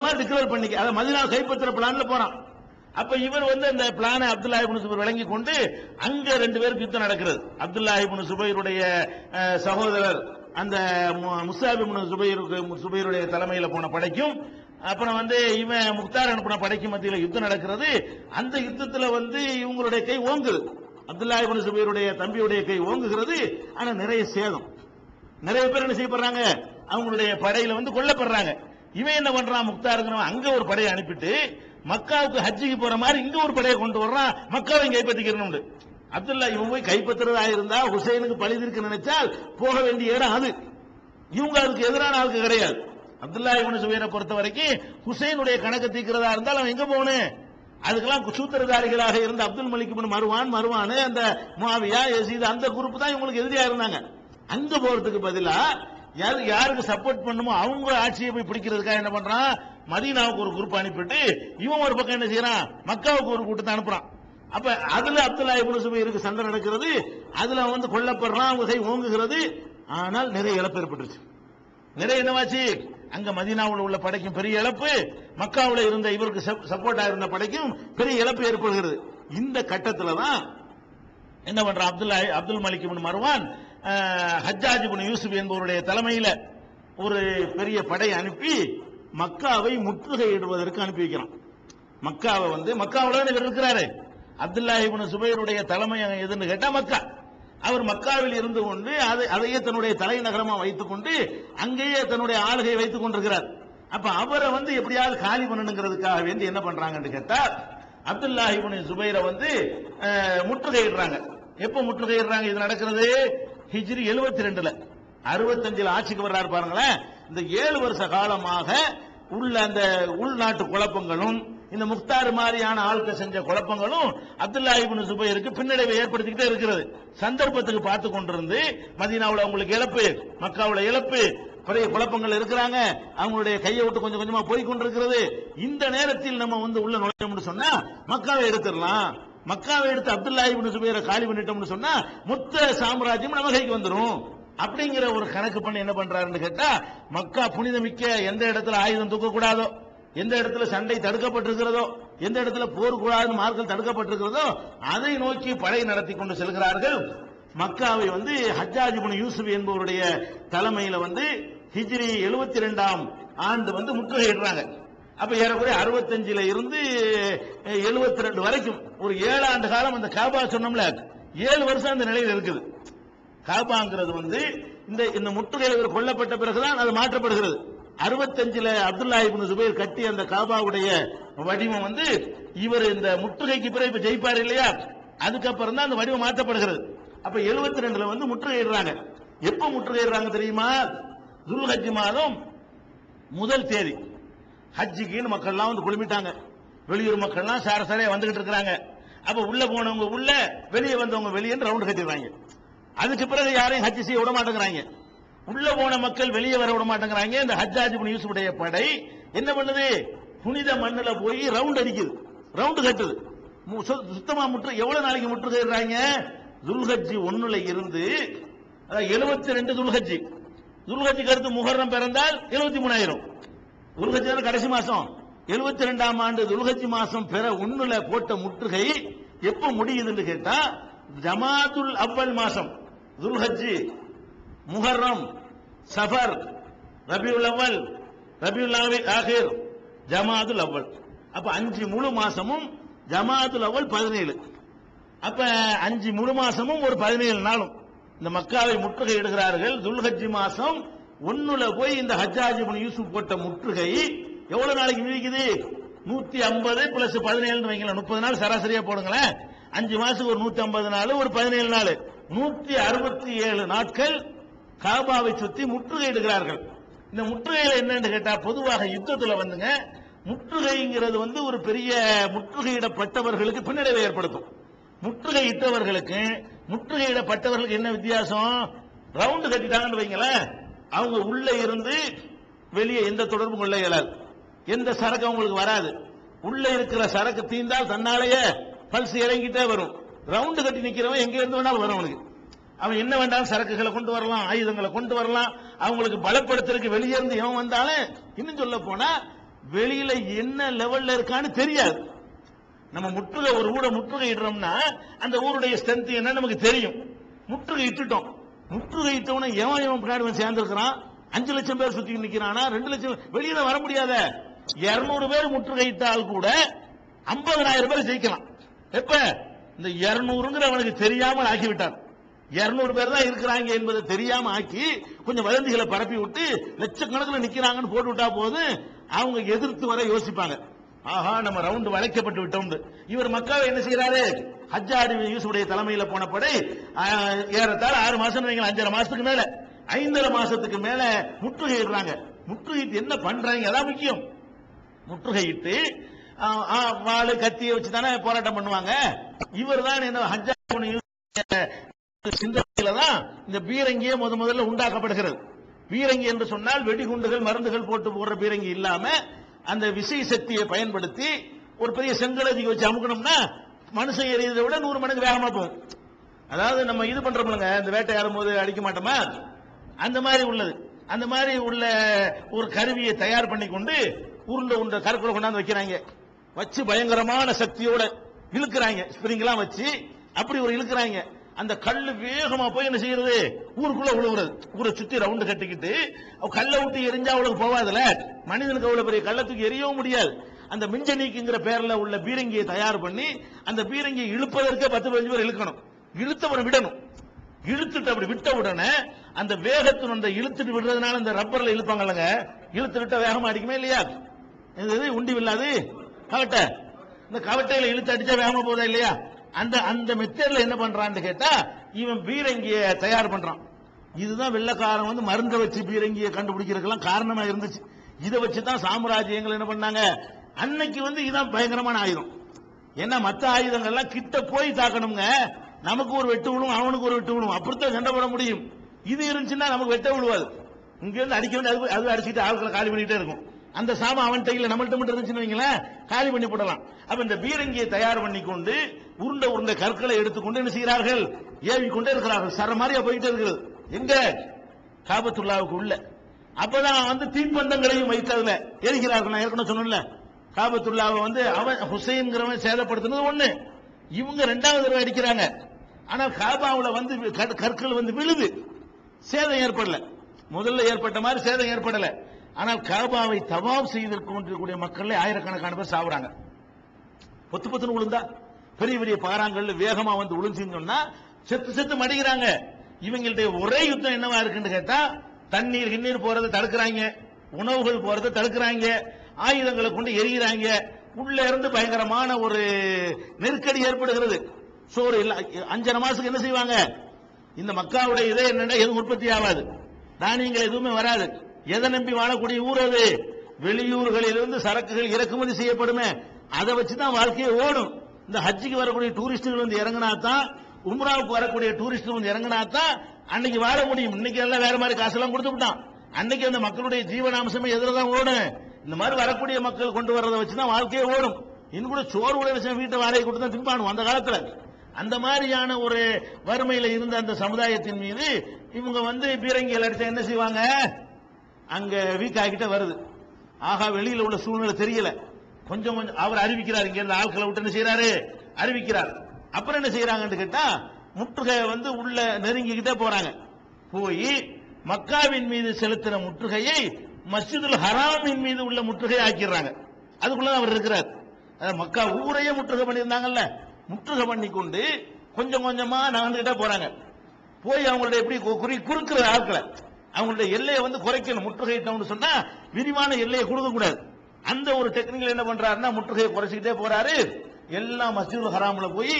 Declare பண்ணிக்க, அதை Medina கைப்பற்ற பிளான்ல போறான். அப்ப இவர் அந்த பிளானை அப்துல்லாஹ் இப்னு சுபைர் விளங்கி கொண்டு அங்க ரெண்டு பேருக்கு யுத்தம் நடக்கிறது. அப்துல்லாஹ் இப்னு சுபைருடைய சகோதரர் அந்த முஸ்அப் இப்னு சுபைருடைய தலைமையில போன படைக்கும், அப்புறம் இவன் முக்தார் அனுப்பின படைக்கும் மத்தியில் யுத்தம் நடக்கிறது. அந்த யுத்தத்தில் இவங்களுடைய கை ஓங்குது. அப்துல்லாஹ் இப்னு சுபைருடைய தம்பியுடைய கை ஓங்குகிறது. ஆனா நிறைய சேதம், நிறைய பேர் என்ன செய்யப்படுறாங்க, அவங்களுடைய படையில கொல்லப்படுறாங்க. இவன் என்ன பண்றான், முக்தாருங்கிறவன் அங்க ஒரு படையை அனுப்பிட்டு மக்காவுக்கு ஹஜ்ஜிக்கு போற மாதிரி இங்க ஒரு படையை கொண்டு வர்றான், மக்காவை கைப்பற்றிக்கணும். அப்துல்லா இவன் போய் கைப்பற்றுறதா இருந்தா ஹுசைனுக்கு பழிதிருக்க நினைச்சால் போக வேண்டிய இடம் அது. இவங்க அதுக்கு எதிரான ஆளுக்கு கிடையாது. அப்துல்லா இப்னு சுபைரை பொறுத்த வரைக்கும் ஹுசைனுடைய கணக்கு தீர்க்கிறதா இருந்தால் அவன் எங்க போகணும், அதுக்கெல்லாம் சூத்திரதாரிகளாக இருந்த அப்துல் மலிக் இப்னு மர்வான் அந்த முஆவியா யஸீத் அந்த குரூப் தான் இவங்களுக்கு எதிரியா இருந்தாங்க. அங்க போறதுக்கு பதிலா யாருக்கு சப்போர்ட் பண்ணுமோ அவங்க ஆட்சியை போய் பிடிக்கிறதுக்காக என்ன பண்றான், மதீனாவுக்கு ஒரு குரூப் அனுப்பிட்டு இவன் ஒரு பக்கம் என்ன செய்யறான், மக்காவுக்கு ஒரு கூட்டத்தை அனுப்புறான். அப்ப அதுல அப்துல்லாஹ் இப்னு சுபைருக்கு சண்டை நடக்கிறது, அதுல கொல்லப்படுறான், அவங்க கை ஓங்குகிறது. ஆனால் நிறைய இழப்பு ஏற்பட்டுருச்சு. நிறைய என்னவாச்சு, அங்க மதீனாவில் உள்ள படைக்கும் பெரிய இழப்பு, மக்காவில் இருந்த இவருக்கு சப்போர்ட்டா இருந்த படைக்கும் பெரிய இழப்பு ஏற்படுகிறது. இந்த கட்டத்துல தான் என்ன பண்றான், அப்துல் மலிக் இப்னு மர்வான் ஹஜ்ஜாஜ் இப்னு யூசுப் என்பவருடைய தலைமையில ஒரு பெரிய படை அனுப்பி மக்காவை முற்றுகையிடுவதற்கு அனுப்பி வைக்கிறான். மக்காவை மக்காவில் இவர் இருக்கிறாரு. அப்துல்லாஹ் இப்னு சுபைருடைய தலைமை எதுன்னு கேட்டா மக்கா. அவர் மக்காவில் இருந்து கொண்டு அதையே தன்னுடைய தலைநகரமா வைத்துக் கொண்டு அங்கேயே தன்னுடைய ஆளுகை வைத்துக் கொண்டிருக்கிறார். அப்ப அவரை எப்படியாவது காலி பண்ணணுங்கிறதுக்காக வேண்டி என்ன பண்றாங்கன்னு கேட்டா, அப்துல்லாஹ் இப்னு சுபைரை முற்றுகையிடுறாங்க. எப்ப முற்றுகையிடுறாங்க, இது நடக்கிறது ஹிஜ்ரி 72ல 65ல் ஆட்சிக்கு வர்றாரு பாருங்களேன். இந்த 7 வருஷ காலமாக உள்ள அந்த உள்நாட்டு குழப்பங்களும் இந்த முக்தார் மாதிரியான ஆட்கள் செஞ்ச குழப்பங்களும் அப்துல்லாஹ் இப்னு சுபைருக்கு பின்னடைவை ஏற்படுத்திக்கிட்டே இருக்கிறது. சந்தர்ப்பத்துக்கு பார்த்து கொண்டிருந்து மதீனாவில் அவங்களுக்கு இழப்பு, மக்காவுல இழப்பு, பெரிய குழப்பங்கள் இருக்கிறாங்க, அவங்களுடைய கையை விட்டு கொஞ்சம் கொஞ்சமா போய் கொண்டிருக்கிறது. இந்த நேரத்தில் நம்ம உள்ள நுழைஞ்சோம்னு சொன்னா மக்காவை எடுத்துடலாம், மக்காவை எடுத்து அப்துல்லாஹ் இப்னு சுபைரை காலி பண்ணிட்டோம்னு சொன்னா மொத்த சாம்ராஜ்யம் நம்ம கைக்கு வந்துடும் அப்படிங்கிற ஒரு கணக்கு பண்ணி என்ன பண்றாருன்னு கேட்டா, மக்கா புனிதமிக்க, எந்த இடத்துல ஆயுதம் தூக்கக்கூடாதோ, எந்த இடத்துல சண்டை தடுக்கப்பட்டிருக்கிறதோ, எந்த இடத்துல போர் கூடாது மார்கள் தடுக்கப்பட்டிருக்கிறதோ அதை நோக்கி படை நடத்தி கொண்டு செல்கிறார்கள். மக்காவை ஹஜ்ஜாஜ் இப்னு யூசுப் என்பவருடைய தலைமையில ஹிஜ்ரி 72ஆம் ஆண்டு முற்றுகையிடுறாங்க. அப்ப ஏறக்குறைய 65ல இருந்து 72 வரைக்கும் ஒரு 7 ஆண்டு காலம் அந்த காபா சொன்னோம்ல, 7 வருஷம் அந்த நிலையில் இருக்குது. காபாங்கிறது இந்த முற்றுகையில் கொல்லப்பட்ட பிறகுதான் அது மாற்றப்படுகிறது. 65ல அப்துல்லாஹ் இப்னு சுபைர் கட்டி அந்த காபாவுடைய வடிவம் இவர் இந்த முற்றுகைக்கு பிறகு இப்ப ஜெயிப்பார் இல்லையா, அதுக்கப்புறம் தான் அந்த வடிவம் மாற்றப்படுகிறது. அப்ப 72ல முற்றுகையிடுறாங்க. எப்ப முற்றுகையிடுறாங்க தெரியுமா, துல்ஹஜ் மாதம் முதல் தேதி. ஹஜ்ஜிக்குன்னு மக்கள்லாம் குழுமிட்டாங்க, வெளியூர் மக்கள்லாம் சாரசாரையா வந்துகிட்டு இருக்கிறாங்க. அப்ப உள்ள போனவங்க உள்ள, வெளியே வந்தவங்க வெளியே ரவுண்ட் கட்டிடுறாங்க. அதுக்கு பிறகு யாரையும் ஹஜ் செய்ய விட மாட்டேங்கிறாங்க. உள்ள போன மக்கள் வெளியே வர விட மாட்டேங்கிறாங்க. இந்த ஹஜ்ஜாஜ் இப்னு யூசுஃபுடைய படை என்ன பண்ணுது, புனித மண்ணுல போய் ரவுண்ட் அடிக்குது, ரவுண்ட் கட்டுது. சுத்தமா எவ்வளவு நாளைக்கு முற்றுகையிடுறாங்க, துல்ஹஜ் 1ல இருந்து 72 துல்ஹஜ்ஜுக்கு அடுத்து முஹர்ரம் பிறந்தால் 73 துல்ஹஜ் கடைசி மாசம். 72ஆம் ஆண்டு துல்ஹஜ் மாசம் பிற 1ல போட்ட முற்றுகை எப்ப முடியுதுன்னு கேட்டா, ஜமாதுல் அவ்வல் மாசம், துல்ஹஜ், முஹர்ரம், சஃபர், ரபியுல் அவ்வல், ரபியுல் ஆகிர், ஜமாதுல் அவ்வல். அப்ப 5 முழு மாசமும் ஜமாதுல் அவ்வல் 17. அப்ப 5 முழு மாசமும் ஒரு 17 நாளும் இந்த மக்காவை முற்றுகை இடுகிறார்கள். துல்ஹஜ் மாசம் 1ல போய் இந்த ஹஜ்ஜாஜ் இப்னு யூசுப் போட்ட முற்றுகை எவ்வளவு நாளைக்கு நீடிக்குது, 150 பிளஸ் 17 வைங்களேன், 30 நாள் சராசரியா போடுங்களேன். 5 மாசத்துக்கு ஒரு 150 நாள், ஒரு 17 நாள், 167 நாட்கள் காபாவை சுத்தி முற்றுகையிடுகிறார்கள். இந்த முற்றுகையில என்னன்னு கேட்டா, பொதுவாக யுத்தத்துல முற்றுகைங்கிறது ஒரு பெரிய முற்றுகையிடப்பட்டவர்களுக்கு பின்னடைவை ஏற்படுத்தும். முற்றுகையிட்டவர்களுக்கு முற்றுகையிடப்பட்டவர்களுக்கு என்ன வித்தியாசம், ரவுண்டு கட்டிட்டாங்கன்னு வைங்களேன், அவங்க உள்ள இருந்து வெளியே எந்த தொடர்பும் கொள்ள இயலாது, எந்த சரக்கு அவங்களுக்கு வராது. உள்ள இருக்கிற சரக்கு தீர்ந்தால் தன்னாலேயே பல்ஸ் இறங்கிட்டே வரும். ரவுண்டு கட்டி நிக்கிறவன் எங்க இருந்து வேணாலும் வரும், அவனுக்கு அவன் என்ன வேண்டாலும் சரக்குகளை கொண்டு வரலாம், ஆயுதங்களை கொண்டு வரலாம். அவங்களுக்கு பலப்படுத்துறதுக்கு வெளியே இருந்து எவன் வந்தாலும், இன்னும் சொல்ல போனா வெளியில என்ன லெவல்ல இருக்கான்னு தெரியாது. நம்ம முற்றுகை ஒரு ஊரை முற்றுகை இடுறோம்னா அந்த ஊருடைய ஸ்ட்ரென்த் என்ன நமக்கு தெரியும். முற்றுகை இட்டுட்டோம். முற்றுகை இட்டவன எவன் பின்னாடி சேர்ந்திருக்கிறான், 5 லட்சம் பேர் சுத்தி நிக்கிறானா, 2 லட்சம் வெளியில வர முடியாத 200 பேர் முற்றுகை இட்டால் கூட 50,000 பேர் ஜெயிக்கலாம். எப்ப இந்த 200ங்கிற அவனுக்கு தெரியாமல் ஆக்கிவிட்டார். 200 பேர் தான் இருக்கிறாங்க என்பதை தெரியாம ஆக்கி கொஞ்சம் வதந்திகளை பரப்பி விட்டு லட்சக்கணக்கில் நிக்கிறாங்கன்னு போட்டு விட்டா போது அவங்க எதிர்த்து வர யோசிப்பாங்க. ஆஹா, நம்ம ரவுண்டு வளைக்கப்பட்டு விட்டோம். இவர் மக்காவை என்ன செய்யறாரு, ஹஜ்ஜாஜ் யூசுடைய தலைமையில போன படை ஏறத்தாழ 6 மாசம், 5.5 மாசத்துக்கு மேல 5.5 மாசத்துக்கு மேல முற்றுகையிடுறாங்க. முற்றுகையிட்டு என்ன பண்றாங்க, அதான் முக்கியம். முற்றுகையிட்டு வாழை கத்தியை வச்சு தானே போராட்டம் பண்ணுவாங்க. இவர் தான் என்ன ஹஜ்ஜாஜ் சிந்தனையில தான் இந்த பீரங்கியே முதல்ல உண்டாக்கப்படுகிறது. பீரங்கி என்று சொன்னால் வெடிகுண்டுகள் மருந்துகள் போட்டு போடுற பீரங்கி இல்லாம அந்த விசை சக்தியை பயன்படுத்தி ஒரு பெரிய செங்கலதி வச்சு அமுக்கணும்னா மனுஷன் எறியதை விட 100 மடங்கு வேகமா போகும். அதாவது நம்ம இது பண்றோம்லங்க, இந்த வேட்டையாடும் போது அடிக்க மாட்டோமா, அந்த மாதிரி உள்ளது. அந்த மாதிரி உள்ள ஒரு கருவியை தயார் பண்ணி கொண்டு உருண்டை கருக்குள்ள கொண்டாந்து வைக்கிறாங்க. வச்சு பயங்கரமான சக்தியோட இழுக்கிறாங்க. ஸ்பிரிங்லாம் வச்சு அப்படி ஒரு இழுக்கிறாங்க. அந்த கல்லு வேகமா போய் என்ன செய்யறது, ஊருக்குள்ள விழுவுறது. ஊரை சுத்தி ரவுண்டு கட்டிக்கிட்டு கல்லை விட்டு எரிஞ்சா அவளுக்கு போவாதுல, மனிதனுக்கு அவ்வளவு பெரிய கல்லை தூக்கி எரியவும் முடியாது. அந்த மிஞ்சனீக்குங்கிற பேர்ல உள்ள பீரங்கியை தயார் பண்ணி அந்த பீரங்கியை இழுப்பதற்கே 10-15 பேர் இழுக்கணும். இழுத்தவரை விடணும். இழுத்துட்டு அப்படி விட்ட உடனே அந்த வேகத்தின் அந்த இழுத்துட்டு விடுறதுனால அந்த ரப்பர்ல இழுப்பாங்கல்லங்க, இழுத்து விட்ட வேகமா அடிக்குமே இல்லையா, உண்டி வில்லாது கவட்டை, இந்த கவட்டையில இழுத்து அடிச்சா வேகமா போதா இல்லையா, அந்த அந்த மெத்தட்ல என்ன பண்றான்னு கேட்டா இவன் பீரங்கிய தயார் பண்றான். இதுதான் வெள்ளக்காரன் வந்து மருந்த வச்சு பீரங்கியை கண்டுபிடிக்கிறதுக்கெல்லாம் காரணமா இருந்துச்சு. இதை வச்சுதான் சாம்ராஜ்யங்கள் என்ன பண்ணாங்க, அன்னைக்கு வந்து இதான் பயங்கரமான ஆயுதம். ஏன்னா மற்ற ஆயுதங்கள்லாம் கிட்ட போய் தாக்கணுங்க, நமக்கு ஒரு வெட்டு விழும் அவனுக்கு ஒரு வெட்டு விழும், அப்படித்தான் சண்டை போட முடியும். இது இருந்துச்சுன்னா நமக்கு வெட்ட விழுவாது, இங்க இருந்து அடிக்க வேண்டிய அது அடிச்சுட்டு ஆட்களை காலி பண்ணிட்டே இருக்கும். அந்த சாமம் அவன்கிட்ட இல்ல, நம்மள்ட்ட மட்டும் இருந்துச்சுன்னு வைங்களேன், காலி பண்ணி போடலாம். அப்ப இந்த பீரங்கியை தயார் பண்ணி கொண்டு உருண்டை கற்களை எடுத்துக்கொண்டு என்ன செய்கிறார்கள், ஏவிக்கொண்டே இருக்கிறார்கள். சர மாதிரியா போயிட்டே இருக்கிறது. எங்க காபத்துல்லாவுக்கு உள்ள அப்பதான் வந்து தீப்பந்தங்களையும் வைத்து அதுல எரிகிறார்கள். நான் ஏற்கனவே சொன்னேன்ல, காபத்துல்லாவை வந்து அவன் ஹுசைன்கிறவன் சேதப்படுத்தினது ஒண்ணு, இவங்க 2வது தடவை அடிக்கிறாங்க. ஆனால் காபாவுல வந்து கற்கள் வந்து விழுது, சேதம் ஏற்படல. முதல்ல ஏற்பட்ட மாதிரி சேதம் ஏற்படல. ஆனால் காபாவை தவாப் செய்திருக்கக்கூடிய மக்கள் ஆயிரக்கணக்கான பேர் சாவுறாங்க. பொத்துன்னு விழுந்தா பெரிய பெரிய பாறாங்கல்ல வேகமா வந்து விழுந்துன்னு சொன்னா செத்து மடிக்கிறாங்க. இவங்களுடைய ஒரே யுத்தம் என்னவா இருக்குன்னு கேட்டா, தண்ணீர் போறதை தடுக்கிறாங்க, உணவுகள் போறதை தடுக்கிறாங்க, ஆயுதங்களை கொண்டு எரிகிறாங்க. உள்ள இருந்து பயங்கரமான ஒரு நெருக்கடி ஏற்படுகிறது. சோறு இல்ல 5.5 மாசத்துக்கு என்ன செய்வாங்க, இந்த மக்காவுடைய இதே என்னன்னா எதுவும் உற்பத்தி ஆகாது, தானியங்கள் எதுவுமே வராது. எதை நம்பி வாழக்கூடிய ஊர் அது, வெளியூர்களிலிருந்து சரக்குகள் இறக்குமதி செய்யப்படுமே, அதை வச்சுதான் வாழ்க்கையை ஓடும். இந்த ஹஜ்ஜிக்கு வரக்கூடிய டூரிஸ்டுகள் வந்து இறங்கினா தான், உம்ராவுக்கு வரக்கூடிய டூரிஸ்ட் வந்து இறங்கினா தான் அன்னைக்கு வாழ முடியும். இன்னைக்கு எல்லாம் வேற மாதிரி காசெல்லாம் கொடுத்து விட்டான். அன்னைக்கு அந்த மக்களுடைய ஜீவனாம்சமே எதிரதான் ஓடும். இந்த மாதிரி வரக்கூடிய மக்கள் கொண்டு வர்றதை வச்சுதான் வாழ்க்கையை ஓடும். இன்னும் கூட சோறு கூட வீட்டை வாடகை கொடுத்து தான் திம்பானும் அந்த காலத்துல. அந்த மாதிரியான ஒரு வறுமையில இருந்த அந்த சமுதாயத்தின் மீது இவங்க வந்து பீரங்கிகள் அடிச்சா என்ன செய்வாங்க, அங்க வீக் ஆகிட்ட வருது. ஆகா, வெளியில உள்ள சூழ்நிலை தெரியல. கொஞ்சம் அவர் அறிவிக்கிறார், இங்க இருந்த ஆட்களை விட்டு என்ன செய்யறாரு, அறிவிக்கிறார். அப்புறம் என்ன செய்யறாங்கன்னு கேட்டா, முற்றுகை வந்து உள்ள நெருங்கிக்கிட்டே போறாங்க. போய் மக்காவின் மீது செலுத்தின முற்றுகையை மஸ்ஜிதுல் ஹராமின் மீது உள்ள முற்றுகை ஆக்கிடுறாங்க. அதுக்குள்ளதான் அவர் இருக்கிறார். மக்கா ஊரையே முற்றுகை பண்ணியிருந்தாங்கல்ல, முற்றுகை பண்ணி கொண்டு கொஞ்சம் கொஞ்சமா நகர்ந்துகிட்டே போறாங்க. போய் அவங்களுடைய எப்படி குறுக்கிற ஆட்களை அவங்களுடைய எல்லையை வந்து குறைக்கணும். முற்றுகையிட்டோம்னு சொன்னா விரிவான எல்லையை கொடுக்க கூடாது. அந்த ஒரு டெக்னிக்கல் என்ன பண்றாருன்னா முற்றுகையை குறைச்சிக்கிட்டே போறாரு. எல்லாம் மஸ்ஜிதுல் ஹராம்ல போய்